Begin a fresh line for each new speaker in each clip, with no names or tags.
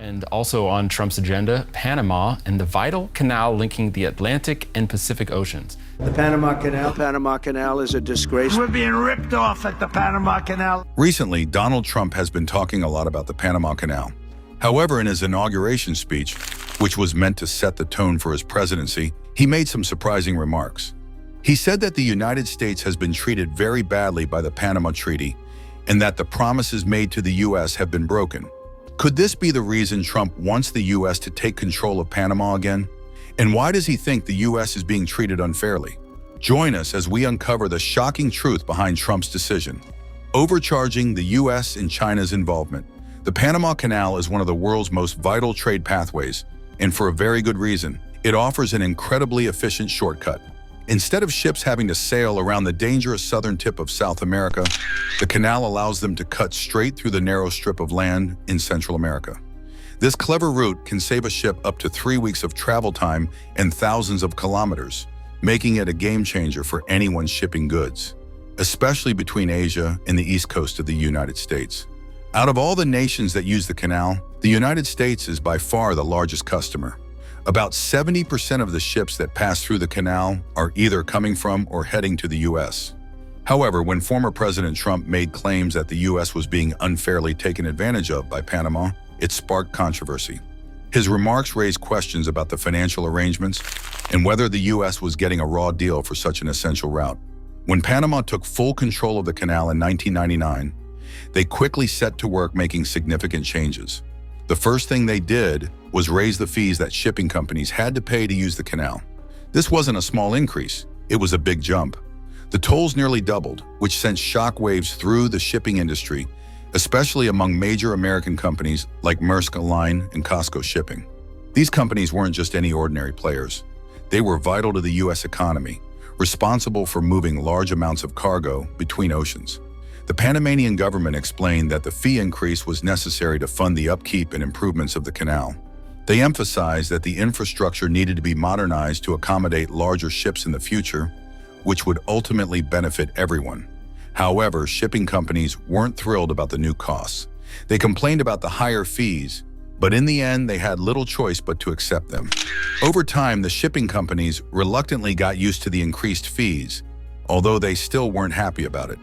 And also on Trump's agenda, Panama and the vital canal linking the Atlantic and Pacific Oceans.
The Panama Canal is a disgrace.
We're being ripped off at the Panama Canal.
Recently, Donald Trump has been talking a lot about the Panama Canal. However, in his inauguration speech, which was meant to set the tone for his presidency, he made some surprising remarks. He said that the United States has been treated very badly by the Panama Treaty and that the promises made to the U.S. have been broken. Could this be the reason Trump wants the U.S. to take control of Panama again? And why does he think the U.S. is being treated unfairly? Join us as we uncover the shocking truth behind Trump's decision. Overcharging the U.S. in China's involvement. The Panama Canal is one of the world's most vital trade pathways, and for a very good reason. It offers an incredibly efficient shortcut. Instead of ships having to sail around the dangerous southern tip of South America, the canal allows them to cut straight through the narrow strip of land in Central America. This clever route can save a ship up to 3 weeks of travel time and thousands of kilometers, making it a game changer for anyone shipping goods, especially between Asia and the east coast of the United States. Out of all the nations that use the canal, the United States is by far the largest customer. About 70% of the ships that pass through the canal are either coming from or heading to the U.S. However, when former President Trump made claims that the U.S. was being unfairly taken advantage of by Panama, it sparked controversy. His remarks raised questions about the financial arrangements and whether the U.S. was getting a raw deal for such an essential route. When Panama took full control of the canal in 1999, they quickly set to work making significant changes. The first thing they did was raise the fees that shipping companies had to pay to use the canal. This wasn't a small increase, it was a big jump. The tolls nearly doubled, which sent shockwaves through the shipping industry, especially among major American companies like Maersk Line and Costco Shipping. These companies weren't just any ordinary players. They were vital to the U.S. economy, responsible for moving large amounts of cargo between oceans. The Panamanian government explained that the fee increase was necessary to fund the upkeep and improvements of the canal. They emphasized that the infrastructure needed to be modernized to accommodate larger ships in the future, which would ultimately benefit everyone. However, shipping companies weren't thrilled about the new costs. They complained about the higher fees, but in the end, they had little choice but to accept them. Over time, the shipping companies reluctantly got used to the increased fees, although they still weren't happy about it.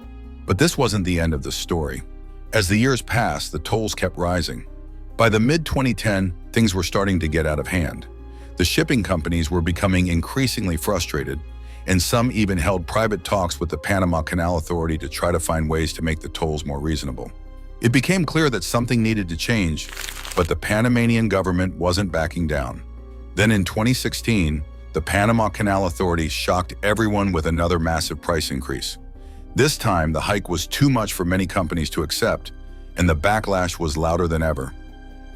But this wasn't the end of the story. As the years passed, the tolls kept rising. By the mid-2010, things were starting to get out of hand. The shipping companies were becoming increasingly frustrated, and some even held private talks with the Panama Canal Authority to try to find ways to make the tolls more reasonable. It became clear that something needed to change, but the Panamanian government wasn't backing down. Then in 2016, the Panama Canal Authority shocked everyone with another massive price increase. This time, the hike was too much for many companies to accept, and the backlash was louder than ever.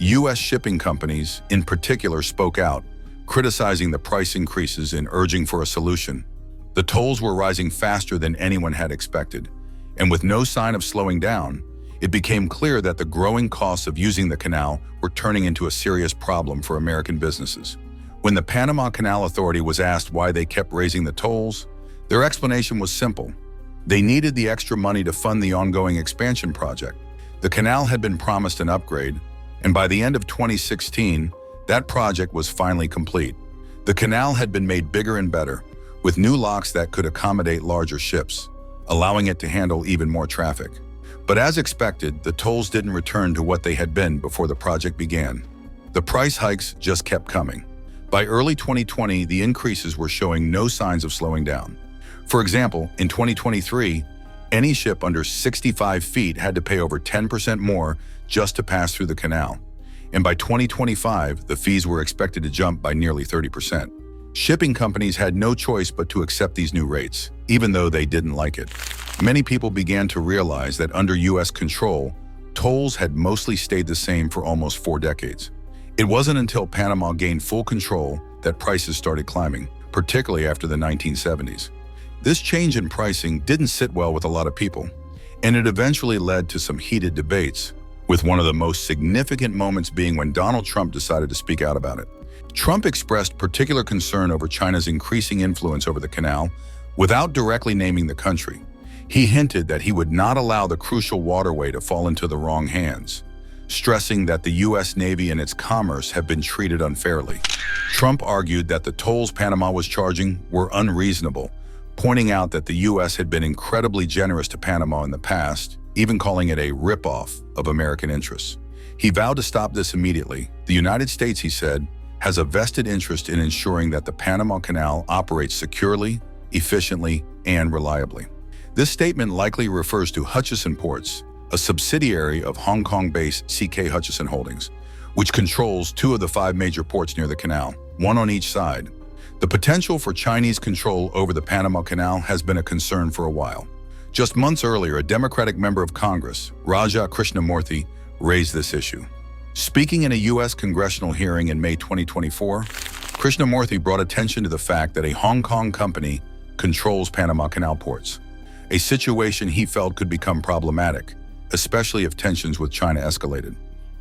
U.S. shipping companies, in particular, spoke out, criticizing the price increases and urging for a solution. The tolls were rising faster than anyone had expected, and with no sign of slowing down, it became clear that the growing costs of using the canal were turning into a serious problem for American businesses. When the Panama Canal Authority was asked why they kept raising the tolls, their explanation was simple. They needed the extra money to fund the ongoing expansion project. The canal had been promised an upgrade, and by the end of 2016, that project was finally complete. The canal had been made bigger and better, with new locks that could accommodate larger ships, allowing it to handle even more traffic. But as expected, the tolls didn't return to what they had been before the project began. The price hikes just kept coming. By early 2020, the increases were showing no signs of slowing down. For example, in 2023, any ship under 65 feet had to pay over 10% more just to pass through the canal. And by 2025, the fees were expected to jump by nearly 30%. Shipping companies had no choice but to accept these new rates, even though they didn't like it. Many people began to realize that under U.S. control, tolls had mostly stayed the same for almost 4 decades. It wasn't until Panama gained full control that prices started climbing, particularly after the 1970s. This change in pricing didn't sit well with a lot of people, and it eventually led to some heated debates, with one of the most significant moments being when Donald Trump decided to speak out about it. Trump expressed particular concern over China's increasing influence over the canal without directly naming the country. He hinted that he would not allow the crucial waterway to fall into the wrong hands. stressing that the U.S. Navy and its commerce have been treated unfairly. Trump argued that the tolls Panama was charging were unreasonable, pointing out that the U.S. had been incredibly generous to Panama in the past, even calling it a rip-off of American interests. He vowed to stop this immediately. The United States, he said, has a vested interest in ensuring that the Panama Canal operates securely, efficiently, and reliably. This statement likely refers to Hutchison Ports, a subsidiary of Hong Kong-based CK Hutchison Holdings, which controls 2 of the 5 major ports near the canal, 1 on each side. The potential for Chinese control over the Panama Canal has been a concern for a while. Just months earlier, a Democratic member of Congress, Raja Krishnamurthy, raised this issue. Speaking in a U.S. congressional hearing in May 2024, Krishnamurthy brought attention to the fact that a Hong Kong company controls Panama Canal ports, a situation he felt could become problematic, especially if tensions with China escalated.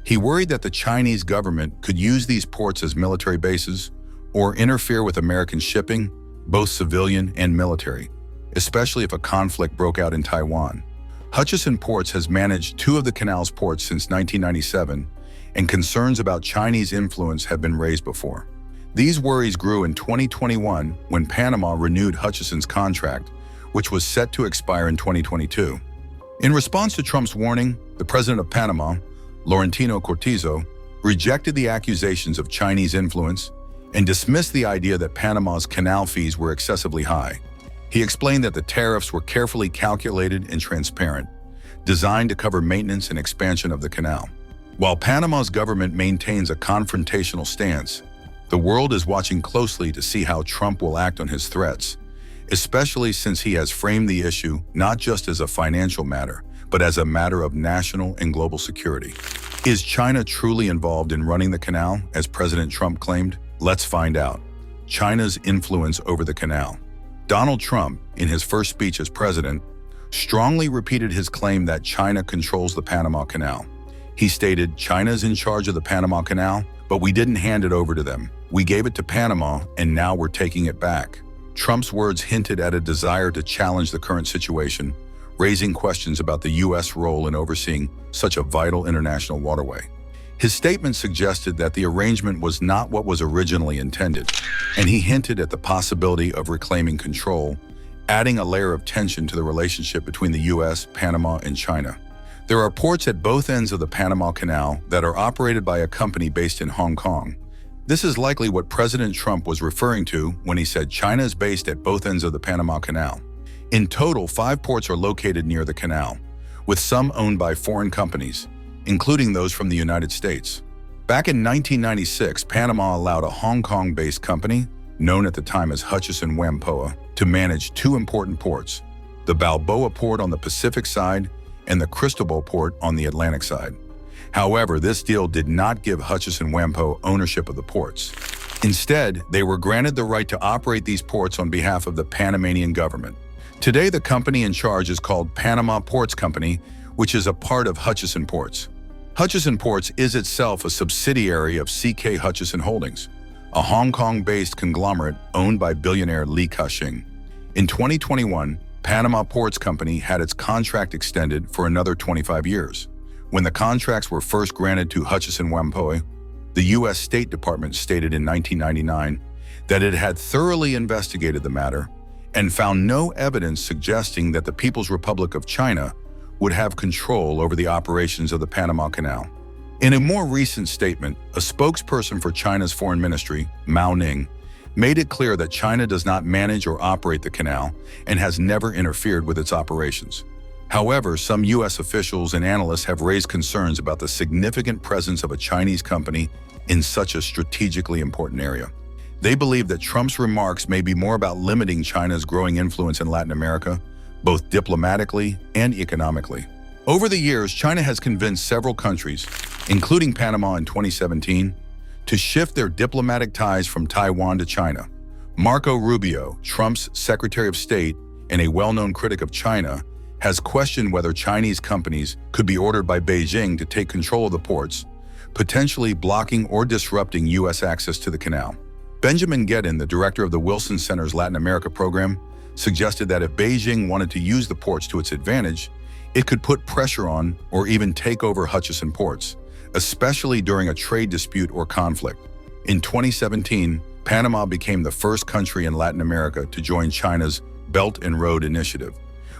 He worried that the Chinese government could use these ports as military bases or interfere with American shipping, both civilian and military, especially if a conflict broke out in Taiwan. Hutchison Ports has managed 2 of the canal's ports since 1997, and concerns about Chinese influence have been raised before. These worries grew in 2021 when Panama renewed Hutchison's contract, which was set to expire in 2022. In response to Trump's warning, the president of Panama, Laurentino Cortizo, rejected the accusations of Chinese influence and dismissed the idea that Panama's canal fees were excessively high. He explained that the tariffs were carefully calculated and transparent, designed to cover maintenance and expansion of the canal. While Panama's government maintains a confrontational stance, the world is watching closely to see how Trump will act on his threats, especially since he has framed the issue not just as a financial matter, but as a matter of national and global security. Is China truly involved in running the canal, as President Trump claimed? Let's find out. China's influence over the canal. Donald Trump, in his first speech as president, strongly repeated his claim that China controls the Panama Canal. He stated, "China's in charge of the Panama Canal, but we didn't hand it over to them. We gave it to Panama, and now we're taking it back." Trump's words hinted at a desire to challenge the current situation, raising questions about the U.S. role in overseeing such a vital international waterway. His statement suggested that the arrangement was not what was originally intended, and he hinted at the possibility of reclaiming control, adding a layer of tension to the relationship between the U.S., Panama, and China. There are ports at both ends of the Panama Canal that are operated by a company based in Hong Kong. This is likely what President Trump was referring to when he said China is based at both ends of the Panama Canal. In total, 5 ports are located near the canal, with some owned by foreign companies, including those from the United States. Back in 1996, Panama allowed a Hong Kong-based company, known at the time as Hutchison Whampoa, to manage 2 important ports, the Balboa port on the Pacific side and the Cristobal port on the Atlantic side. However, this deal did not give Hutchison Whampoa ownership of the ports. Instead, they were granted the right to operate these ports on behalf of the Panamanian government. Today, the company in charge is called Panama Ports Company, which is a part of Hutchison Ports. Hutchison Ports is itself a subsidiary of CK Hutchison Holdings, a Hong Kong-based conglomerate owned by billionaire Li Ka-shing. In 2021, Panama Ports Company had its contract extended for another 25 years. When the contracts were first granted to Hutchison Whampoa, the U.S. State Department stated in 1999 that it had thoroughly investigated the matter and found no evidence suggesting that the People's Republic of China would have control over the operations of the Panama Canal. In a more recent statement, a spokesperson for China's foreign ministry, Mao Ning, made it clear that China does not manage or operate the canal and has never interfered with its operations. However, some U.S. officials and analysts have raised concerns about the significant presence of a Chinese company in such a strategically important area. They believe that Trump's remarks may be more about limiting China's growing influence in Latin America, both diplomatically and economically. Over the years, China has convinced several countries, including Panama in 2017, to shift their diplomatic ties from Taiwan to China. Marco Rubio, Trump's Secretary of State and a well-known critic of China, has questioned whether Chinese companies could be ordered by Beijing to take control of the ports, potentially blocking or disrupting U.S. access to the canal. Benjamin Gedin, the director of the Wilson Center's Latin America program, suggested that if Beijing wanted to use the ports to its advantage, it could put pressure on or even take over Hutchison Ports, especially during a trade dispute or conflict. In 2017, Panama became the first country in Latin America to join China's Belt and Road Initiative,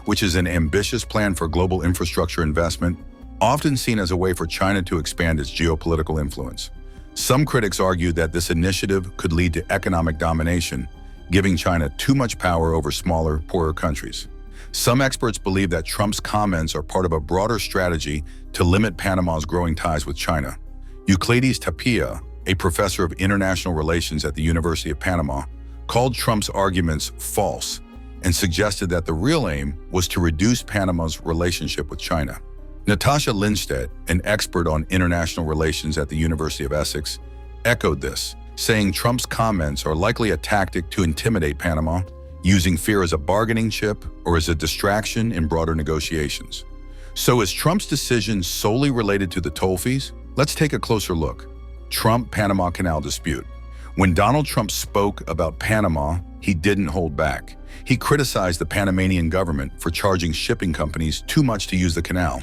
which is an ambitious plan for global infrastructure investment, often seen as a way for China to expand its geopolitical influence. Some critics argue that this initiative could lead to economic domination, giving China too much power over smaller, poorer countries. Some experts believe that Trump's comments are part of a broader strategy to limit Panama's growing ties with China. Euclides Tapia, a professor of international relations at the University of Panama, called Trump's arguments false and suggested that the real aim was to reduce Panama's relationship with China. Natasha Lindstedt, an expert on international relations at the University of Essex, echoed this, saying Trump's comments are likely a tactic to intimidate Panama, using fear as a bargaining chip or as a distraction in broader negotiations. So is Trump's decision solely related to the toll fees? Let's take a closer look. Trump-Panama Canal dispute. When Donald Trump spoke about Panama, he didn't hold back. He criticized the Panamanian government for charging shipping companies too much to use the canal,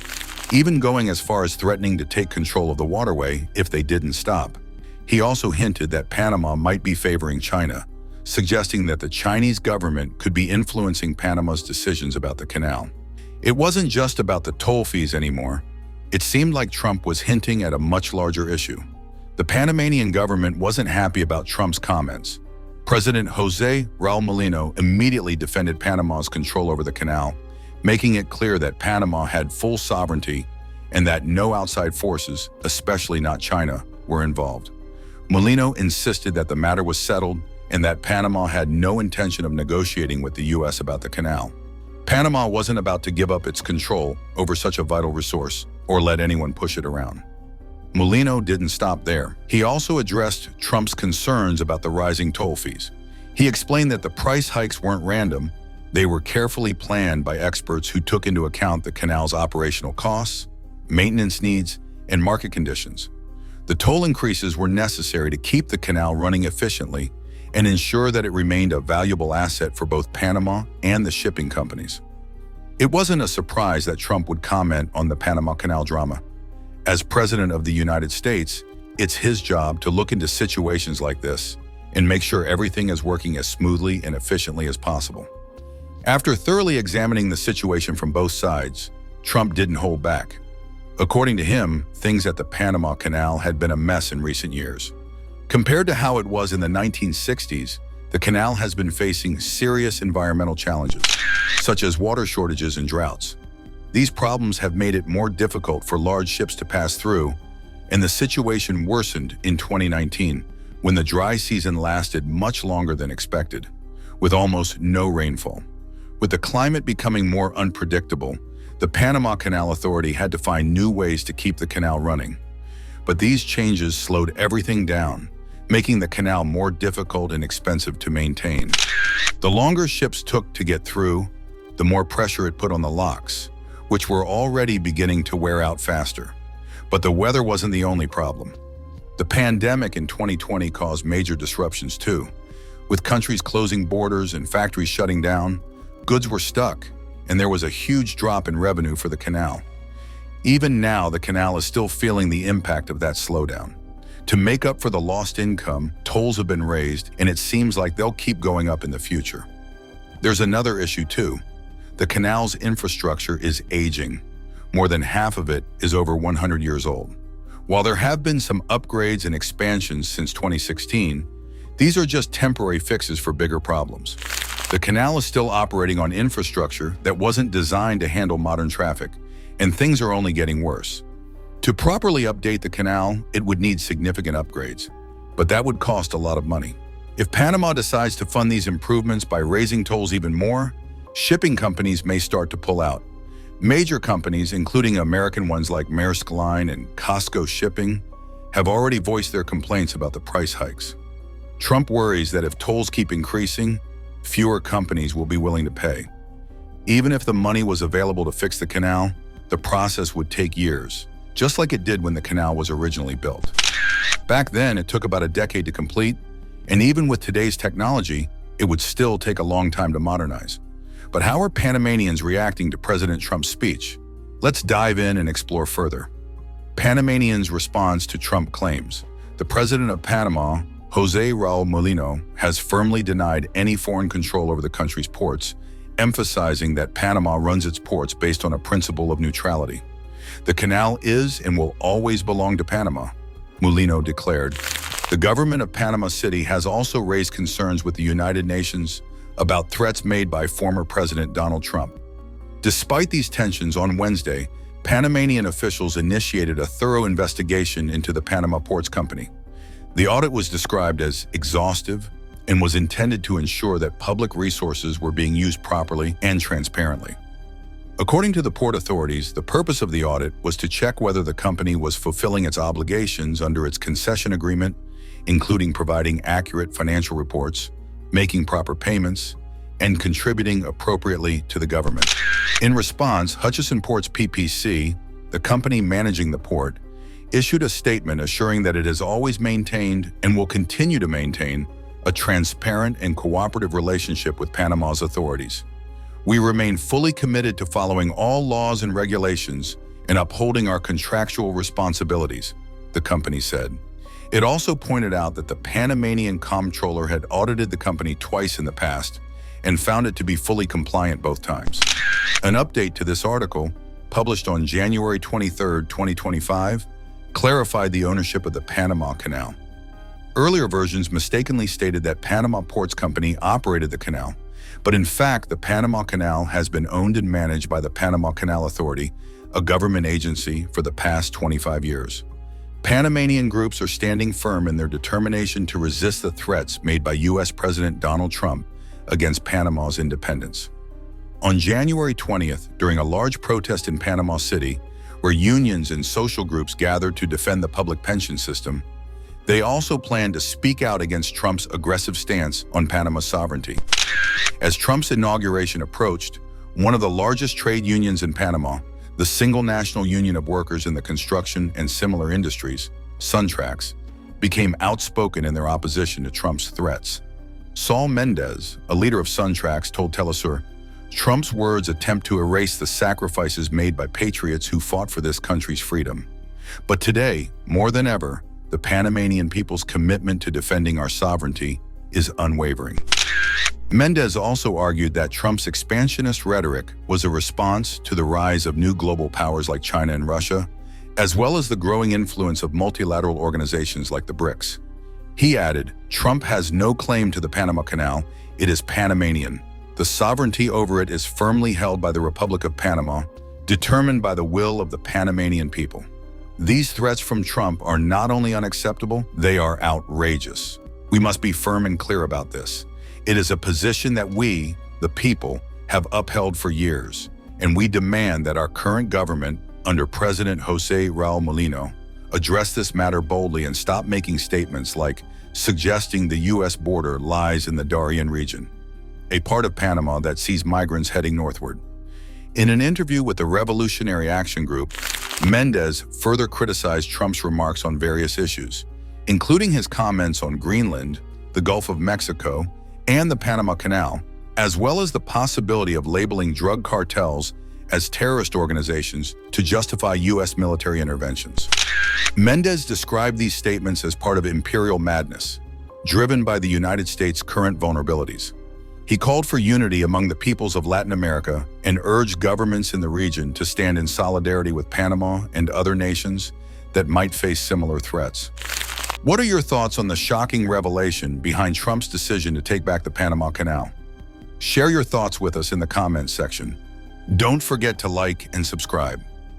even going as far as threatening to take control of the waterway if they didn't stop. He also hinted that Panama might be favoring China, suggesting that the Chinese government could be influencing Panama's decisions about the canal. It wasn't just about the toll fees anymore. It seemed like Trump was hinting at a much larger issue. The Panamanian government wasn't happy about Trump's comments. President José Raúl Mulino immediately defended Panama's control over the canal, making it clear that Panama had full sovereignty and that no outside forces, especially not China, were involved. Mulino insisted that the matter was settled and that Panama had no intention of negotiating with the U.S. about the canal. Panama wasn't about to give up its control over such a vital resource or let anyone push it around. Mulino didn't stop there. He also addressed Trump's concerns about the rising toll fees. He explained that the price hikes weren't random. They were carefully planned by experts who took into account the canal's operational costs, maintenance needs, and market conditions. The toll increases were necessary to keep the canal running efficiently and ensure that it remained a valuable asset for both Panama and the shipping companies. It wasn't a surprise that Trump would comment on the Panama Canal drama. As President of the United States, it's his job to look into situations like this and make sure everything is working as smoothly and efficiently as possible. After thoroughly examining the situation from both sides, Trump didn't hold back. According to him, things at the Panama Canal had been a mess in recent years. Compared to how it was in the 1960s, the canal has been facing serious environmental challenges, such as water shortages and droughts. These problems have made it more difficult for large ships to pass through, and the situation worsened in 2019 when the dry season lasted much longer than expected, with almost no rainfall. With the climate becoming more unpredictable, the Panama Canal Authority had to find new ways to keep the canal running. But these changes slowed everything down, making the canal more difficult and expensive to maintain. The longer ships took to get through, the more pressure it put on the locks, which were already beginning to wear out faster. But the weather wasn't the only problem. The pandemic in 2020 caused major disruptions too. With countries closing borders and factories shutting down, goods were stuck, and there was a huge drop in revenue for the canal. Even now, the canal is still feeling the impact of that slowdown. To make up for the lost income, tolls have been raised, and it seems like they'll keep going up in the future. There's another issue too. The canal's infrastructure is aging. More than half of it is over 100 years old. While there have been some upgrades and expansions since 2016, these are just temporary fixes for bigger problems. The canal is still operating on infrastructure that wasn't designed to handle modern traffic, and things are only getting worse. To properly update the canal, it would need significant upgrades, but that would cost a lot of money. If Panama decides to fund these improvements by raising tolls even more, shipping companies may start to pull out. Major companies, including American ones like Maersk Line and Costco Shipping, have already voiced their complaints about the price hikes. Trump worries that if tolls keep increasing, fewer companies will be willing to pay. Even if the money was available to fix the canal, the process would take years, just like it did when the canal was originally built. Back then, it took about a decade to complete, and even with today's technology, it would still take a long time to modernize. But how are Panamanians reacting to President Trump's speech? Let's dive in and explore further. Panamanians' response to Trump claims. The president of Panama, Jose Raul Mulino, has firmly denied any foreign control over the country's ports, emphasizing that Panama runs its ports based on a principle of neutrality. The canal is and will always belong to Panama, Mulino declared. The government of Panama City has also raised concerns with the United Nations about threats made by former President Donald Trump. Despite these tensions, on Wednesday, Panamanian officials initiated a thorough investigation into the Panama Ports Company. The audit was described as exhaustive and was intended to ensure that public resources were being used properly and transparently. According to the port authorities, the purpose of the audit was to check whether the company was fulfilling its obligations under its concession agreement, including providing accurate financial reports, making proper payments, and contributing appropriately to the government. In response, Hutchison Ports PPC, the company managing the port, issued a statement assuring that it has always maintained and will continue to maintain a transparent and cooperative relationship with Panama's authorities. We remain fully committed to following all laws and regulations and upholding our contractual responsibilities, the company said. It also pointed out that the Panamanian comptroller had audited the company twice in the past and found it to be fully compliant both times. An update to this article, published on January 23, 2025, clarified the ownership of the Panama Canal. Earlier versions mistakenly stated that Panama Ports Company operated the canal, but in fact, the Panama Canal has been owned and managed by the Panama Canal Authority, a government agency, for the past 25 years. Panamanian groups are standing firm in their determination to resist the threats made by U.S. President Donald Trump against Panama's independence. On January 20th, during a large protest in Panama City, where unions and social groups gathered to defend the public pension system, they also planned to speak out against Trump's aggressive stance on Panama's sovereignty. As Trump's inauguration approached, one of the largest trade unions in Panama, the Single National Union of Workers in the Construction and Similar Industries, Suntrax, became outspoken in their opposition to Trump's threats. Saul Mendez, a leader of Suntrax, told Telesur, Trump's words attempt to erase the sacrifices made by patriots who fought for this country's freedom. But today, more than ever, the Panamanian people's commitment to defending our sovereignty is unwavering. Mendez also argued that Trump's expansionist rhetoric was a response to the rise of new global powers like China and Russia, as well as the growing influence of multilateral organizations like the BRICS. He added, Trump has no claim to the Panama Canal, it is Panamanian. The sovereignty over it is firmly held by the Republic of Panama, determined by the will of the Panamanian people. These threats from Trump are not only unacceptable, they are outrageous. We must be firm and clear about this. It is a position that we, the people, have upheld for years, and we demand that our current government, under President Jose Raul Mulino, address this matter boldly and stop making statements like suggesting the U.S. border lies in the Darien region, a part of Panama that sees migrants heading northward. In an interview with the Revolutionary Action Group, Mendez further criticized Trump's remarks on various issues, including his comments on Greenland, the Gulf of Mexico, and the Panama Canal, as well as the possibility of labeling drug cartels as terrorist organizations to justify U.S. military interventions. Mendez described these statements as part of imperial madness, driven by the United States' current vulnerabilities. He called for unity among the peoples of Latin America and urged governments in the region to stand in solidarity with Panama and other nations that might face similar threats. What are your thoughts on the shocking revelation behind Trump's decision to take back the Panama Canal? Share your thoughts with us in the comments section. Don't forget to like and subscribe.